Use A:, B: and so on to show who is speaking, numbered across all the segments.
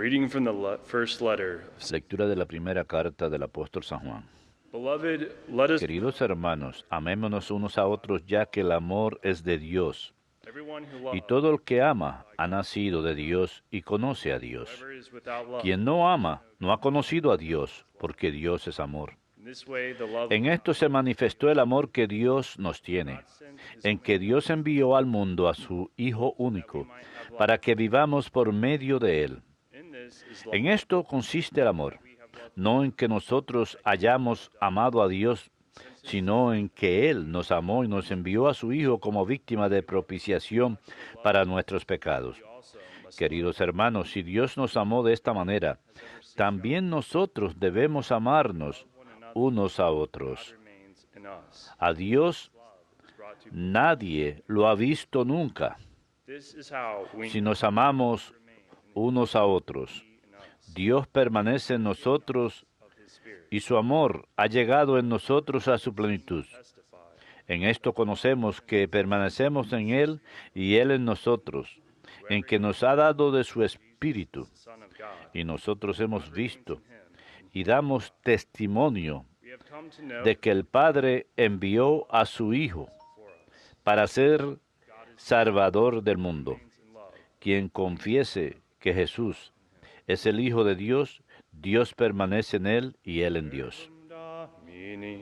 A: reading from the first letter.
B: Lectura de la primera carta del apóstol San Juan.
A: Beloved, let us.
B: Queridos hermanos, amémonos unos a otros, ya que el amor es de Dios.
A: Everyone who
B: Y
A: loves,
B: todo el que ama ha nacido de Dios y conoce a Dios.
A: whoever is without love.
B: Quien no ama no ha conocido a Dios, porque Dios es amor.
A: In this way, the love
B: En esto se manifestó el amor que Dios nos tiene, en que Dios envió al mundo a su Hijo único, para que vivamos por medio de Él.
A: in this is love.
B: En esto consiste el amor, no en que nosotros hayamos amado a Dios, sino en que Él nos amó y nos envió a su Hijo como víctima de propiciación para nuestros pecados. Queridos hermanos, si Dios nos amó de esta manera, también nosotros debemos amarnos unos a otros.
A: Remains in us.
B: A Dios
A: Is brought to.
B: nadie lo ha visto nunca.
A: This is how we
B: Si nos amamos unos a otros,
A: in us
B: Dios permanece en nosotros
A: of His Spirit.
B: y su amor ha llegado en nosotros a su plenitud.
A: Testify.
B: En esto conocemos que permanecemos en Él y Él en nosotros, en que nos ha dado de su Espíritu,
A: Son of God.
B: y nosotros hemos visto y damos testimonio
A: We have come to know
B: de que el Padre envió a su Hijo
A: for us.
B: para ser Salvador del mundo.
A: In love.
B: Quien confiese que Jesús es el Hijo de Dios, Dios permanece en Él y Él en Dios.
A: Domini.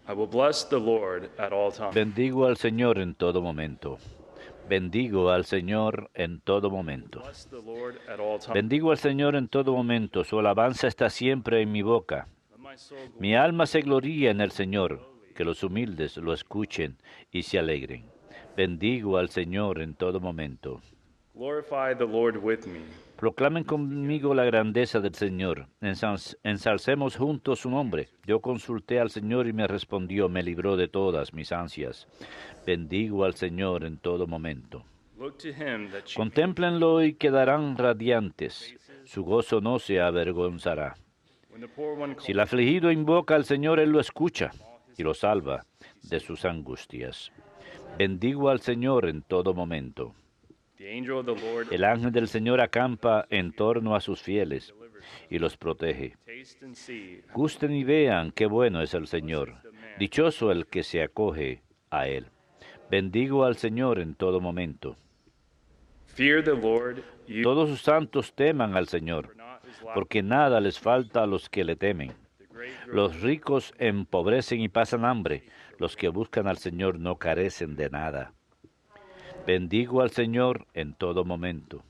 A: I will bless the Lord at all times.
B: Bendigo al Señor en todo momento. Bendigo al Señor en todo momento.
A: Bless the Lord at all times.
B: Bendigo al Señor en todo momento. Su alabanza está siempre en mi boca.
A: Let my soul
B: Mi alma se gloría en el Señor. Que los humildes lo escuchen y se alegren. Bendigo al Señor en todo momento.
A: glorify the Lord with me.
B: Proclamen conmigo la grandeza del Señor. Ensalcemos juntos su nombre. Yo consulté al Señor y me respondió, me libró de todas mis ansias. Bendigo al Señor en todo momento.
A: Look to him that you
B: Contémplenlo y quedarán radiantes. Su gozo no se avergonzará.
A: when the poor one
B: Si
A: calls.
B: el afligido invoca al Señor, Él lo escucha y lo salva de sus angustias. Bendigo al Señor en todo momento.
A: The angel of the Lord
B: El ángel del Señor acampa en torno a sus fieles y los protege.
A: taste and see.
B: Gusten y vean qué bueno es el Señor. Dichoso el que se acoge a Él. Bendigo al Señor en todo momento.
A: Fear the Lord, you
B: Todos sus santos teman al Señor,
A: are not his lack.
B: porque nada les falta a los que le temen.
A: The great
B: Los ricos empobrecen y pasan hambre. Los que buscan al Señor no carecen de nada. Bendigo al Señor en todo momento.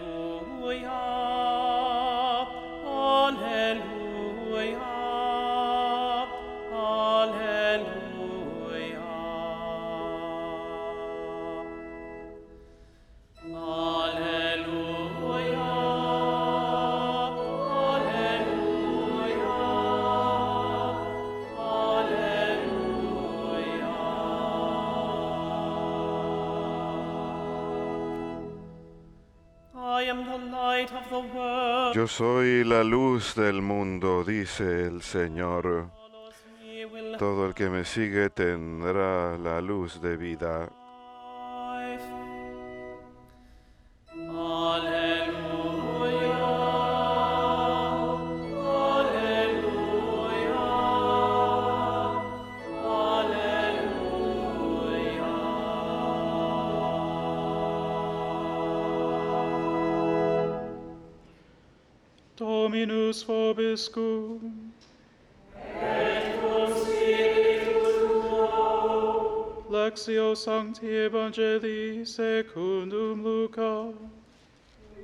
C: Alleluia, alleluia, alleluia. Alleluia, alleluia. I am the light of the world.
D: Yo soy la luz del mundo, dice el Señor.
C: Follows me will
D: Todo el que me sigue tendrá la luz de vida.
C: life. Alleluia, alleluia, alleluia.
E: Dominus vobiscum. Lectio Sancti Evangelii secundum Luca.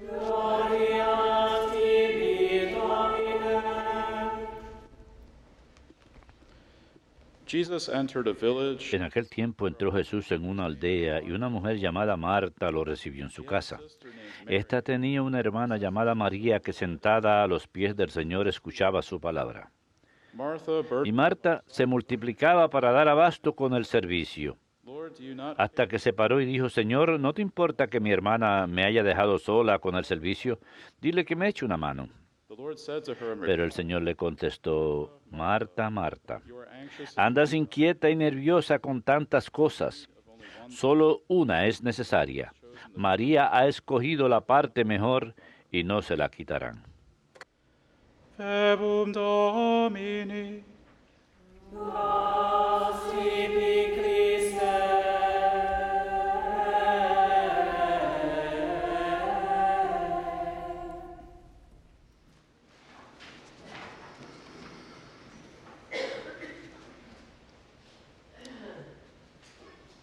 C: Gloria tibi, Domine.
E: Jesus entered a village.
B: En aquel tiempo entró Jesús en una aldea y una mujer llamada Marta lo recibió en su casa. Esta tenía una hermana llamada María que sentada a los pies del Señor escuchaba su palabra.
E: Martha,
B: Y Marta se multiplicaba para dar abasto con el servicio,
E: Lord, do you not?
B: hasta que se paró y dijo, Señor, ¿no te importa que mi hermana me haya dejado sola con el servicio? Dile que me eche una mano.
E: The Lord said to her,
B: Pero el Señor le contestó, Marta, Marta,
E: you are anxious.
B: andas inquieta y nerviosa con tantas cosas. Solo una es necesaria. María ha escogido la parte mejor y no se la quitarán.
E: Verbum Domini.
C: Tibi Christe.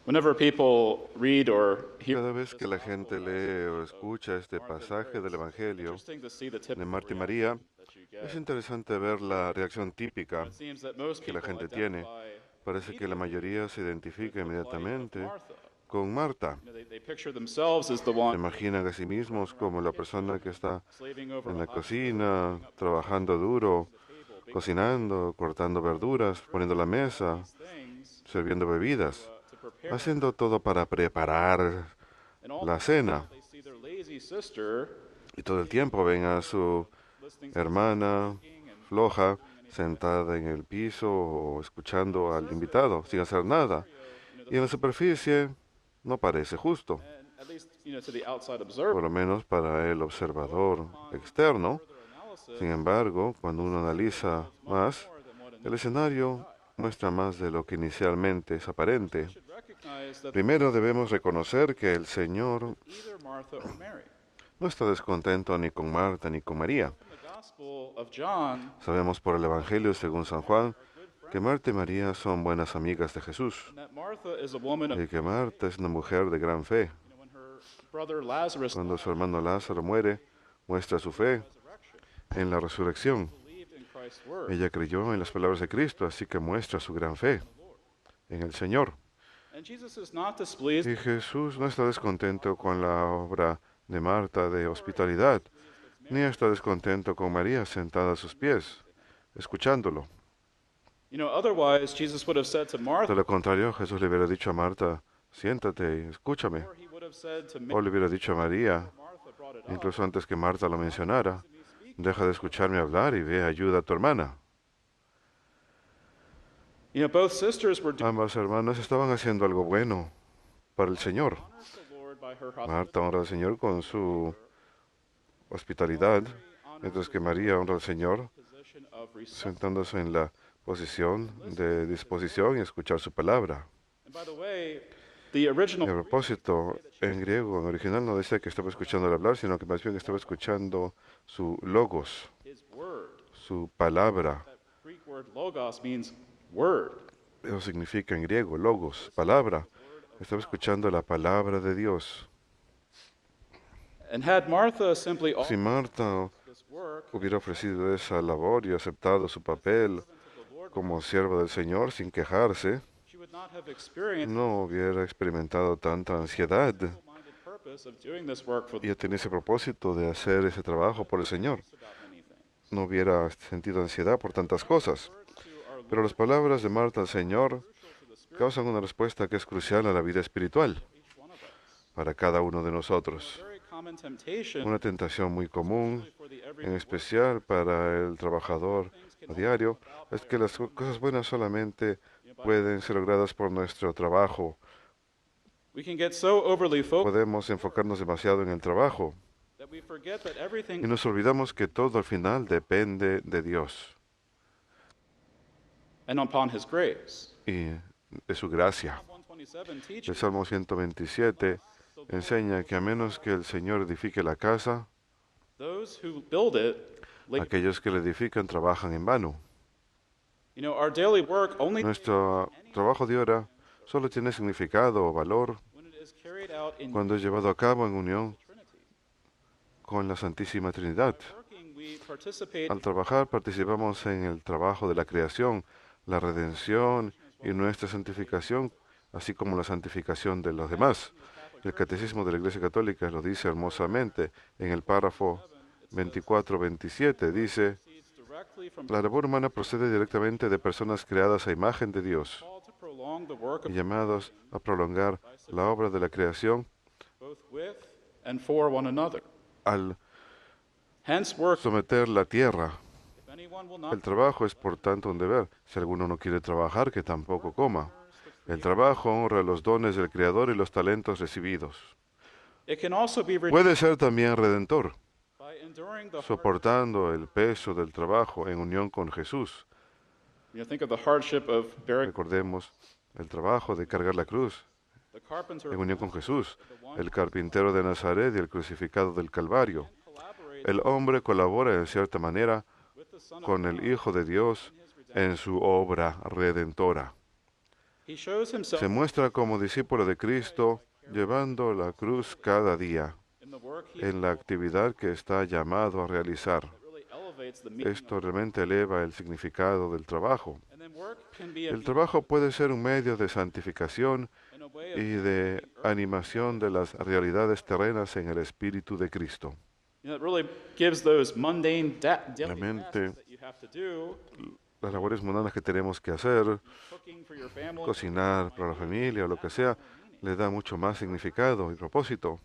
E: Whenever people read or hear,
D: Cada vez que la gente lee o escucha este pasaje del Evangelio
E: interesting to see the
D: de
E: typical
D: Marta y
E: reaction
D: María,
E: that you get.
D: es interesante ver la reacción típica
E: It seems that most
D: que la
E: people
D: gente tiene.
E: identify
D: Parece que la mayoría se identifica
E: with the plight of
D: inmediatamente
E: Martha.
D: con Marta.
E: You know, they picture themselves as the
D: Se
E: one
D: imaginan a sí mismos como la persona que está
E: slaving over
D: en
E: a
D: la
E: hot
D: cocina, trabajando duro, cocinando, cortando verduras, poniendo la mesa,
E: things
D: sirviendo bebidas,
E: to prepare.
D: haciendo todo para preparar
E: And all
D: la cena.
E: they see their lazy sister
D: Y todo el tiempo ven a su
E: listening to
D: hermana floja sentada en el piso o escuchando al invitado sin hacer nada. Y en la superficie no parece justo,
E: and at least to the outside observer.
D: por lo menos para el observador externo.
E: Analysis
D: Sin embargo, cuando uno analiza más,
E: more than what
D: el escenario muestra más de lo que inicialmente es aparente.
E: should recognize that
D: Primero debemos reconocer que el Señor
E: either Martha or Mary.
D: no está descontento ni con Marta ni con María.
E: In the Gospel of John,
D: Sabemos por el Evangelio según San Juan que Marta y María son buenas amigas de Jesús
E: that Martha is a woman of
D: y que Marta es una mujer de gran fe.
E: when her brother Lazarus
D: Cuando su hermano Lázaro muere, muestra su fe en la resurrección.
E: believed in Christ's word.
D: Ella creyó en las palabras de Cristo, así que muestra su gran fe en el Señor.
E: And Jesus is not displeased
D: Y Jesús no está descontento con la obra de Marta de hospitalidad, ni está descontento con María sentada a sus pies, escuchándolo.
E: Otherwise Jesus would have said to
D: De
E: Martha,
D: lo contrario, Jesús le hubiera dicho a Marta, siéntate y escúchame.
E: or he would have said to
D: O
E: Mary,
D: le hubiera dicho a María,
E: Martha brought it up.
D: incluso antes que Marta lo mencionara, deja de escucharme hablar y ve, ayuda a tu hermana.
E: Both sisters were doing
D: Ambas hermanas estaban haciendo algo bueno para el Señor.
E: the Lord by her hospitality.
D: Marta honra al Señor con su hospitalidad, mientras que María honra al Señor
E: Position of reception.
D: sentándose en la posición de disposición y escuchar su palabra.
E: And by the way, the
D: Y
E: original
D: a propósito, en griego, en original no decía que estaba escuchando el hablar, sino que más bien estaba escuchando su logos,
E: his word.
D: su palabra.
E: That Greek word logos means word.
D: Eso significa en griego, logos, palabra. Estaba escuchando la palabra de Dios.
E: And had Martha simply
D: Si
E: offered
D: Marta
E: this work
D: hubiera ofrecido esa labor y aceptado su papel
E: to the Lord,
D: como sierva del Señor sin quejarse,
E: she would not have experienced
D: no hubiera experimentado tanta ansiedad
E: the minded purpose of doing this work for the
D: y tenía ese propósito de hacer ese trabajo por el Señor.
E: about many things.
D: No hubiera sentido ansiedad por tantas cosas.
E: To our Lord,
D: Pero las palabras de Marta al Señor causan una respuesta que es crucial a la vida espiritual
E: each one of us.
D: para cada uno de nosotros.
E: A very common temptation
D: Una tentación muy común,
E: for the
D: en
E: everyday
D: especial para el trabajador a diario, es que las cosas buenas solamente pueden ser logradas por nuestro trabajo.
E: we can get so overly focused
D: Podemos enfocarnos demasiado en el trabajo
E: that we forget that
D: y
E: everything
D: nos olvidamos que todo al final depende de Dios
E: and upon his grace.
D: y de su gracia.
E: Psalm 127
D: El
E: teaches
D: Salmo 127 enseña que a menos que el Señor edifique la casa,
E: those who build it labor.
D: aquellos que la edifican trabajan en vano.
E: Our daily work only
D: Nuestro trabajo de hora solo tiene significado o valor
E: when it is carried out in
D: cuando es llevado a cabo en unión
E: Trinity.
D: con la Santísima Trinidad.
E: Working, we participate
D: Al trabajar participamos en el trabajo de la creación, la redención y nuestra santificación, así como la santificación de los demás. El Catecismo de la Iglesia Católica lo dice hermosamente en el párrafo 24-27. Dice, la labor humana procede directamente de personas creadas a imagen de Dios y llamados a prolongar la obra de la creación al someter la tierra. El trabajo es por tanto un deber. Si alguno no quiere trabajar, que tampoco coma. El trabajo honra los dones del Creador y los talentos recibidos. Puede ser también redentor, soportando el peso del trabajo en unión con Jesús. Recordemos el trabajo de cargar la cruz en unión con Jesús, el carpintero de Nazaret y el crucificado del Calvario. El hombre colabora en cierta manera con el Hijo de Dios en su obra redentora. Se muestra como discípulo de Cristo llevando la cruz cada día en la actividad que está llamado a realizar. Esto realmente eleva el significado del trabajo. El trabajo puede ser un medio de santificación y de animación de las realidades terrenas en el Espíritu de Cristo. Realmente, las labores mundanas que tenemos que hacer, cocinar para la familia o lo que sea, le da mucho más significado y propósito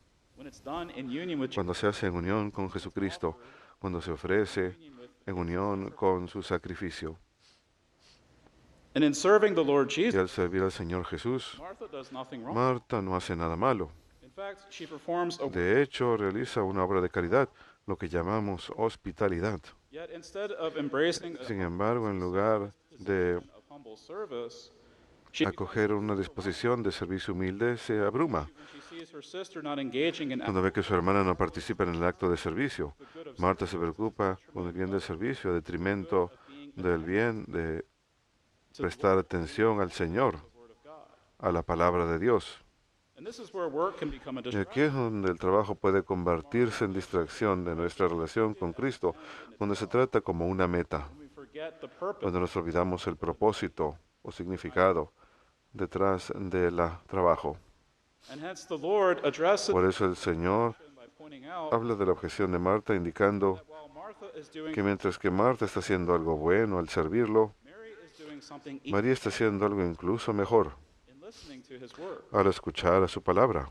D: cuando se hace en unión con Jesucristo, cuando se ofrece en unión con su sacrificio. Y al servir al Señor Jesús, Marta no hace nada malo. De hecho, realiza una obra de caridad, lo que llamamos hospitalidad. Sin embargo, en lugar de acoger una disposición de servicio humilde, se abruma cuando ve que su hermana no participa en el acto de servicio. Marta se preocupa con el bien del servicio a detrimento del bien de prestar atención al Señor, a la palabra de Dios. Y aquí es donde el trabajo puede convertirse en distracción de nuestra relación con Cristo, cuando se trata como una meta, cuando nos olvidamos el propósito o significado detrás del trabajo. Por eso el Señor habla de la objeción de Marta, indicando que mientras que Marta está haciendo algo bueno al servirlo, María está haciendo algo incluso mejor al escuchar a su palabra.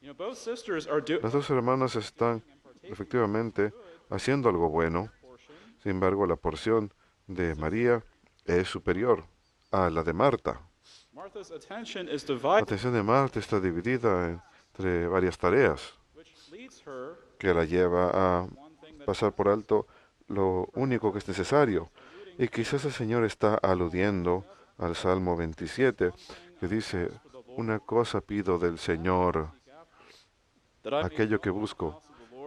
D: Las dos hermanas están efectivamente haciendo algo bueno, sin embargo la porción de María es superior a la de Marta. La atención de Marta está dividida entre varias tareas que la lleva a pasar por alto lo único que es necesario. Y quizás el Señor está aludiendo al Salmo 27, que dice, una cosa pido del Señor, aquello que busco,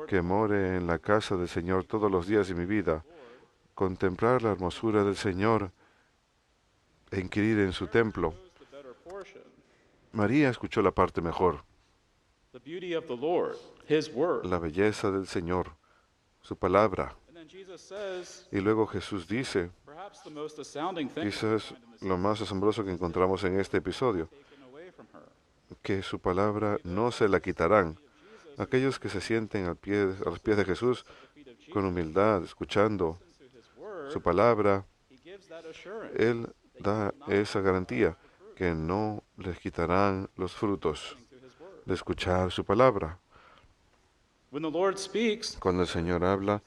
D: que more en la casa del Señor todos los días de mi vida, contemplar la hermosura del Señor e inquirir en su templo. María escuchó la parte mejor, la belleza del Señor, su palabra. Y luego Jesús dice, quizás lo más asombroso que encontramos en este episodio, que su palabra no se la quitarán. Aquellos que se sienten a los pies de Jesús con humildad, escuchando su palabra, Él da esa garantía, que no les quitarán los frutos de escuchar su palabra. Cuando el Señor habla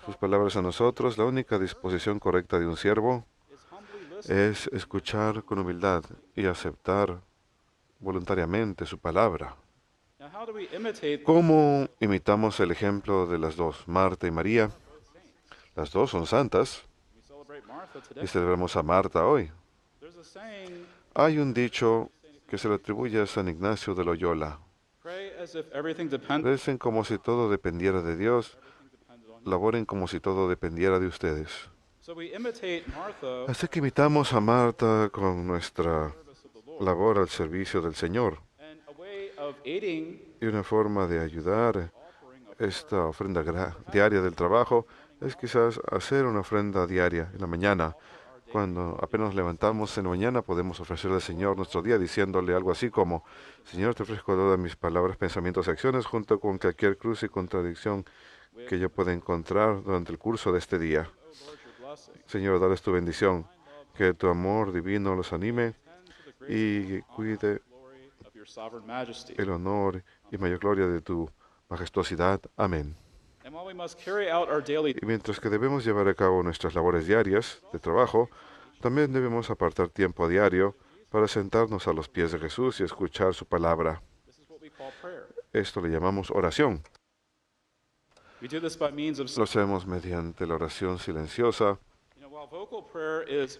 D: sus palabras a nosotros, la única disposición correcta de un siervo es escuchar con humildad y aceptar voluntariamente su palabra. ¿Cómo imitamos el ejemplo de las dos, Marta y María? Las dos son santas y celebramos a Marta hoy. Hay un dicho que se le atribuye a San Ignacio de Loyola. Recen como si todo dependiera de Dios, laboren como si todo dependiera de ustedes. Así que imitamos a Marta con nuestra labor al servicio del Señor. Y una forma de ayudar esta ofrenda diaria del trabajo es quizás hacer una ofrenda diaria en la mañana, Cuando apenas nos levantamos en la mañana, podemos ofrecerle al Señor nuestro día diciéndole algo así como: Señor, te ofrezco todas mis palabras, pensamientos y acciones, junto con cualquier cruz y contradicción que yo pueda encontrar durante el curso de este día. Señor, dales tu bendición, que tu amor divino los anime y cuide el honor y mayor gloria de tu majestuosidad. Amén. Y mientras que debemos llevar a cabo nuestras labores diarias de trabajo, también debemos apartar tiempo diario para sentarnos a los pies de Jesús y escuchar su palabra. Esto le llamamos oración. Lo hacemos mediante la oración silenciosa.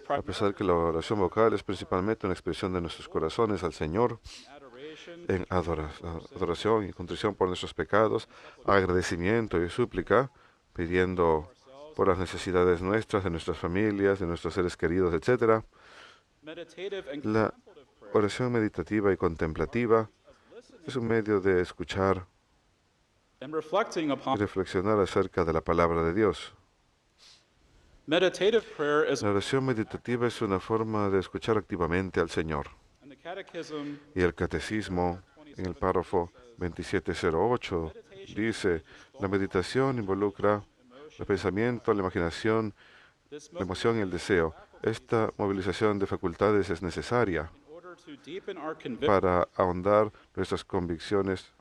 D: A pesar que la oración vocal es principalmente una expresión de nuestros corazones al Señor, en adoración y contrición por nuestros pecados, agradecimiento y súplica, pidiendo por las necesidades nuestras, de nuestras familias, de nuestros seres queridos, etc. La oración meditativa y contemplativa es un medio de escuchar y reflexionar acerca de la palabra de Dios. La oración meditativa es una forma de escuchar activamente al Señor. Y el Catecismo, en el párrafo 2708, dice: la meditación involucra el pensamiento, la imaginación, la emoción y el deseo. Esta movilización de facultades es necesaria para ahondar nuestras convicciones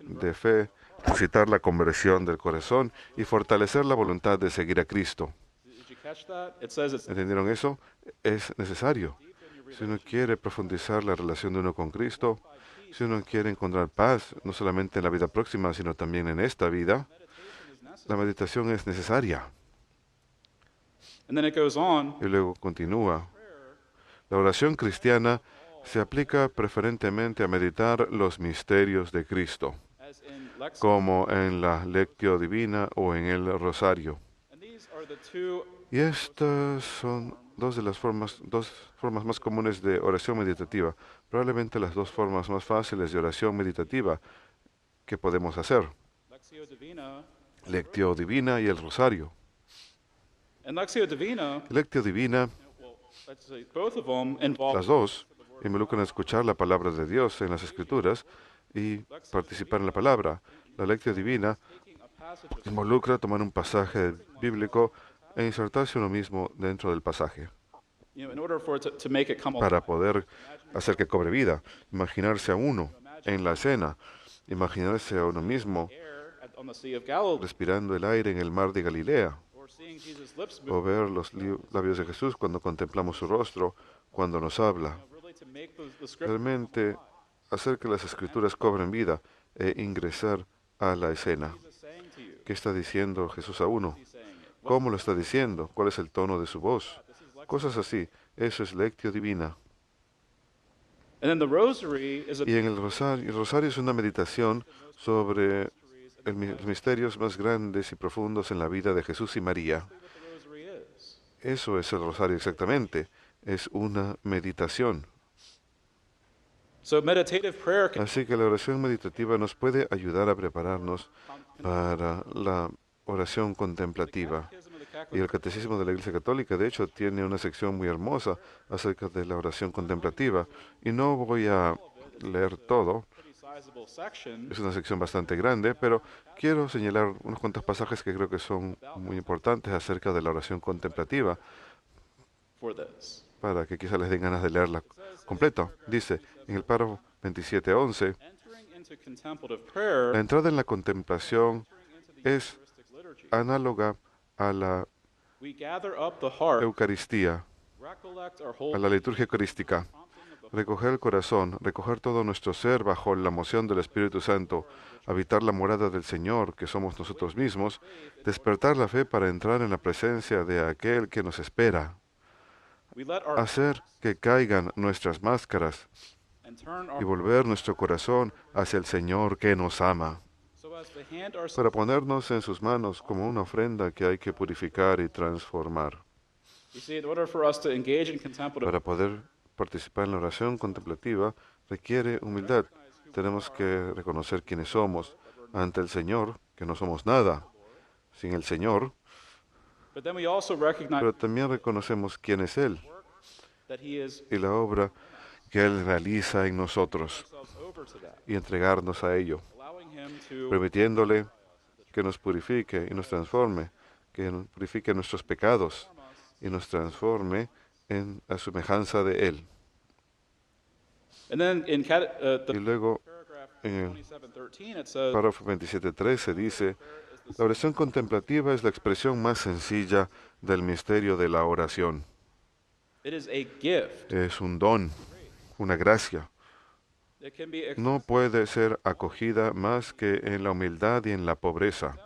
D: de fe, suscitar la conversión del corazón y fortalecer la voluntad de seguir a Cristo. ¿Entendieron eso? Es necesario. Si uno quiere profundizar la relación de uno con Cristo, si uno quiere encontrar paz, no solamente en la vida próxima, sino también en esta vida, la meditación es necesaria. Y luego continúa. La oración cristiana se aplica preferentemente a meditar los misterios de Cristo, como en la Lectio Divina o en el Rosario. Y estas son dos formas más comunes de oración meditativa, probablemente las dos formas más fáciles de oración meditativa que podemos hacer: Lectio Divina y el Rosario. Lectio Divina, las dos involucran escuchar la palabra de Dios en las Escrituras y participar en la palabra. La Lectio Divina involucra tomar un pasaje bíblico e insertarse uno mismo dentro del pasaje para poder hacer que cobre vida. Imaginarse a uno en la escena, imaginarse a uno mismo respirando el aire en el mar de Galilea, o ver los labios de Jesús cuando contemplamos su rostro, cuando nos habla. Realmente hacer que las Escrituras cobren vida e ingresar a la escena. ¿Qué está diciendo Jesús a uno? ¿Cómo lo está diciendo? ¿Cuál es el tono de su voz? Cosas así. Eso es Lectio Divina. Y en el rosario es una meditación sobre los misterios más grandes y profundos en la vida de Jesús y María. Eso es el rosario exactamente. Es una meditación. Así que la oración meditativa nos puede ayudar a prepararnos para la oración contemplativa. Y el Catecismo de la Iglesia Católica, de hecho, tiene una sección muy hermosa acerca de la oración contemplativa. Y no voy a leer todo. Es una sección bastante grande, pero quiero señalar unos cuantos pasajes que creo que son muy importantes acerca de la oración contemplativa, para que quizás les den ganas de leerla completa. Dice en el párrafo 27:11, la entrada en la contemplación es análoga a la Eucaristía, a la liturgia eucarística. Recoger el corazón, recoger todo nuestro ser bajo la moción del Espíritu Santo, habitar la morada del Señor, que somos nosotros mismos, despertar la fe para entrar en la presencia de aquel que nos espera, hacer que caigan nuestras máscaras y volver nuestro corazón hacia el Señor que nos ama, para ponernos en sus manos como una ofrenda que hay que purificar y transformar. Para poder participar en la oración contemplativa requiere humildad. Tenemos que reconocer quiénes somos ante el Señor, que no somos nada sin el Señor.
E: But then we also recognize
D: pero también reconocemos quién es Él
E: that He is
D: y la obra que Él realiza en nosotros
E: ourselves over to that,
D: y entregarnos a ello,
E: allowing Him to
D: permitiéndole que nos purifique y nos transforme, que nos purifique nuestros pecados y nos transforme a semejanza de Él.
E: And then in
D: Y
E: the
D: luego
E: paragraph
D: en el
E: 27:13 it says,
D: párrafo 27.13 dice, la oración contemplativa es la expresión más sencilla del misterio de la oración.
E: it is a gift
D: Es un don, una gracia.
E: that can be
D: No puede ser acogida más que en la humildad y en la pobreza.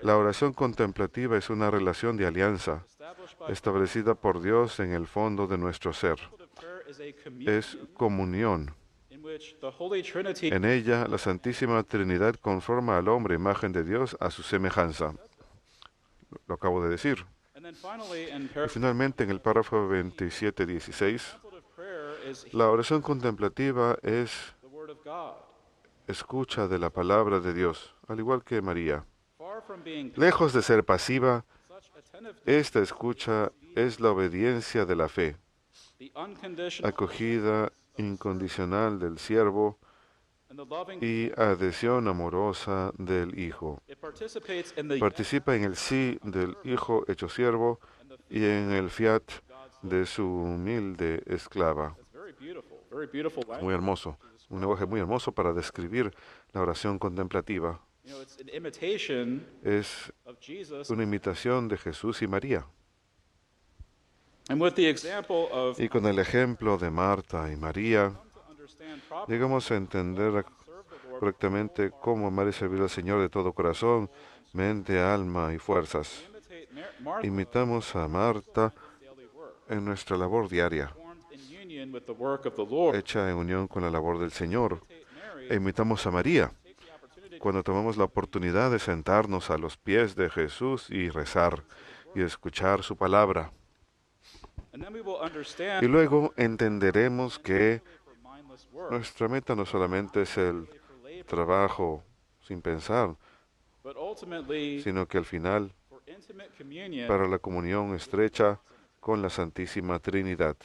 D: La oración contemplativa es una relación de alianza
E: established by
D: establecida por Dios en el fondo de nuestro ser.
E: prayer is a
D: Es
E: communion
D: comunión.
E: in which the Holy Trinity
D: En ella, la Santísima Trinidad conforma al hombre imagen de Dios a su semejanza. Lo acabo de decir.
E: and then finally in
D: Y finalmente, en el párrafo 27.16,
E: prayer is
D: la oración contemplativa es
E: the word of God.
D: escucha de la palabra de Dios, al igual que María.
E: Far from being
D: Lejos de ser pasiva,
E: such attentiveness,
D: esta escucha es la obediencia de la fe,
E: the unconditional
D: acogida incondicional del siervo
E: and the loving,
D: y adhesión amorosa del Hijo.
E: it participates in the
D: Participa en el sí del Hijo hecho siervo y en el fiat de su humilde esclava.
E: It's very beautiful language.
D: Muy hermoso, un lenguaje muy hermoso para describir la oración contemplativa.
E: You know, it's an imitation
D: Es
E: of Jesus,
D: una imitación de Jesús y María.
E: and with the example of
D: Y con el ejemplo de Marta y María,
E: to understand properly,
D: llegamos a entender
E: serve the Lord,
D: correctamente cómo amar y servir al Señor de todo corazón, mente, alma y fuerzas.
E: imitate Martha
D: Imitamos a Marta
E: daily work,
D: en nuestra labor diaria,
E: formed in union with the work of the Lord.
D: hecha en unión con la labor del Señor.
E: Imitate Mary,
D: E imitamos a María
E: take the opportunity
D: cuando tomamos la oportunidad de sentarnos a los pies de Jesús y rezar y escuchar su palabra.
E: and then we will
D: Y
E: understand
D: luego entenderemos que
E: for mindless work,
D: nuestra meta no solamente es el trabajo sin pensar,
E: but ultimately
D: sino que al final
E: for intimate communion
D: para la comunión estrecha con la Santísima Trinidad.